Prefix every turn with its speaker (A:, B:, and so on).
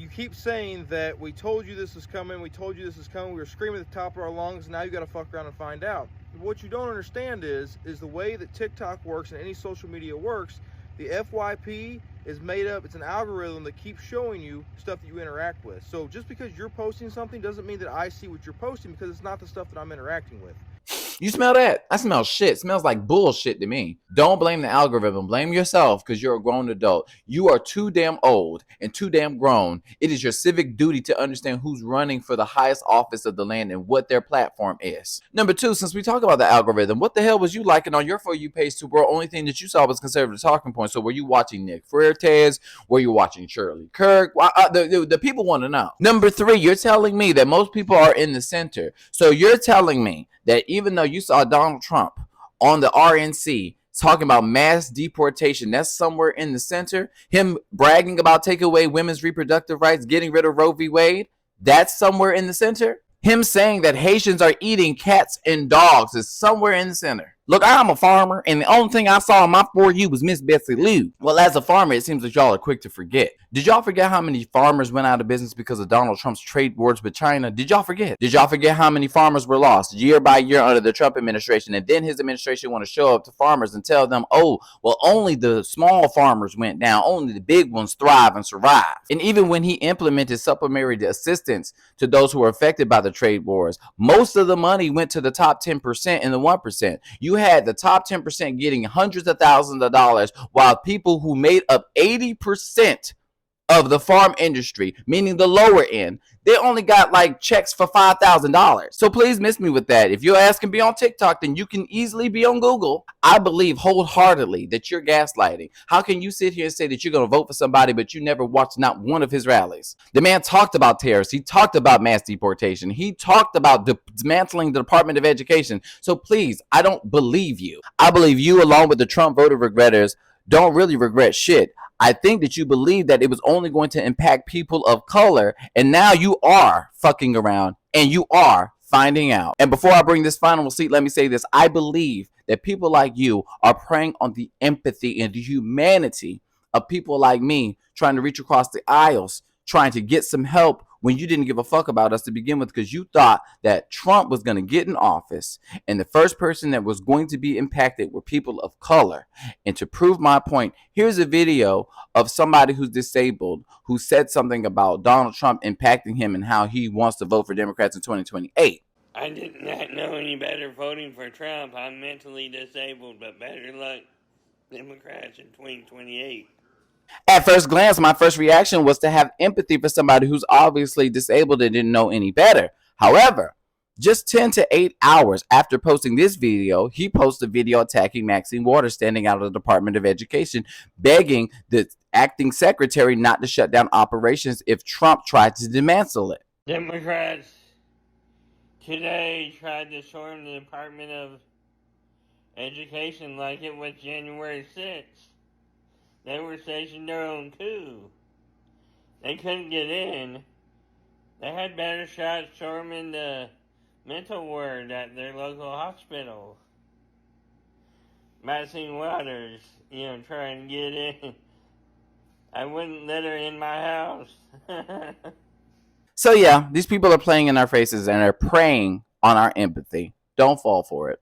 A: you keep saying that we told you this is coming, we told you this is coming, we were screaming at the top of our lungs, now you got to fuck around and find out. What you don't understand is the way that TikTok works and any social media works. The FYP is made up, it's an algorithm that keeps showing you stuff that you interact with. So just because you're posting something doesn't mean that I see what you're posting, because it's not the stuff that I'm interacting with.
B: You smell that? I smell shit. It smells like bullshit to me. Don't blame the algorithm. Blame yourself, because you're a grown adult. You are too damn old and too damn grown. It is your civic duty to understand who's running for the highest office of the land and what their platform is. Number two, since we talk about the algorithm, what the hell was you liking on your For You page to where only thing that you saw was conservative talking points? So were you watching Nick Fuertes? Were you watching Shirley Kirk? The people want to know. Number three, you're telling me that most people are in the center. So you're telling me that even though you saw Donald Trump on the RNC talking about mass deportation, that's somewhere in the center. Him bragging about taking away women's reproductive rights, getting rid of Roe v. Wade, that's somewhere in the center. Him saying that Haitians are eating cats and dogs is somewhere in the center. Look, I'm a farmer, and the only thing I saw on my For You was Miss Betsy Lou. Well, as a farmer, it seems that y'all are quick to forget. Did y'all forget how many farmers went out of business because of Donald Trump's trade wars with China? Did y'all forget? Did y'all forget how many farmers were lost year by year under the Trump administration? And then his administration want to show up to farmers and tell them, oh, well, only the small farmers went down. Only the big ones thrive and survive. And even when he implemented supplementary assistance to those who were affected by the trade wars, most of the money went to the top 10% and the 1%. You had the top 10% getting hundreds of thousands of dollars, while people who made up 80% of the farm industry, meaning the lower end, they only got like checks for $5,000. So please miss me with that. If your ass can be on TikTok, then you can easily be on Google. I believe wholeheartedly that you're gaslighting. How can you sit here and say that you're going to vote for somebody, but you never watched not one of his rallies? The man talked about terrorists. He talked about mass deportation. He talked about dismantling the Department of Education. So please, I don't believe you. I believe you, along with the Trump voter regretters, don't really regret shit. I think that you believe that it was only going to impact people of color, and now you are fucking around and you are finding out. And before I bring this final receipt, let me say this. I believe that people like you are preying on the empathy and the humanity of people like me trying to reach across the aisles, trying to get some help when you didn't give a fuck about us to begin with, because you thought that Trump was going to get in office and the first person that was going to be impacted were people of color. And to prove my point, here's a video of somebody who's disabled who said something about Donald Trump impacting him and how he wants to vote for Democrats in 2028.
C: I did not know any better voting for Trump. I'm mentally disabled, but better luck, Democrats in 2028.
B: At first glance, my first reaction was to have empathy for somebody who's obviously disabled and didn't know any better. However, just 10 to 8 hours after posting this video, he posted a video attacking Maxine Waters standing out of the Department of Education, begging the acting secretary not to shut down operations if Trump tried to dismantle it.
C: Democrats today tried to storm the Department of Education like it was January 6th. They were staging their own coup. They couldn't get in. They had better shots storming the mental ward at their local hospital. Maxine Waters, trying to get in. I wouldn't let her in my house.
B: So yeah, these people are playing in our faces and are preying on our empathy. Don't fall for it.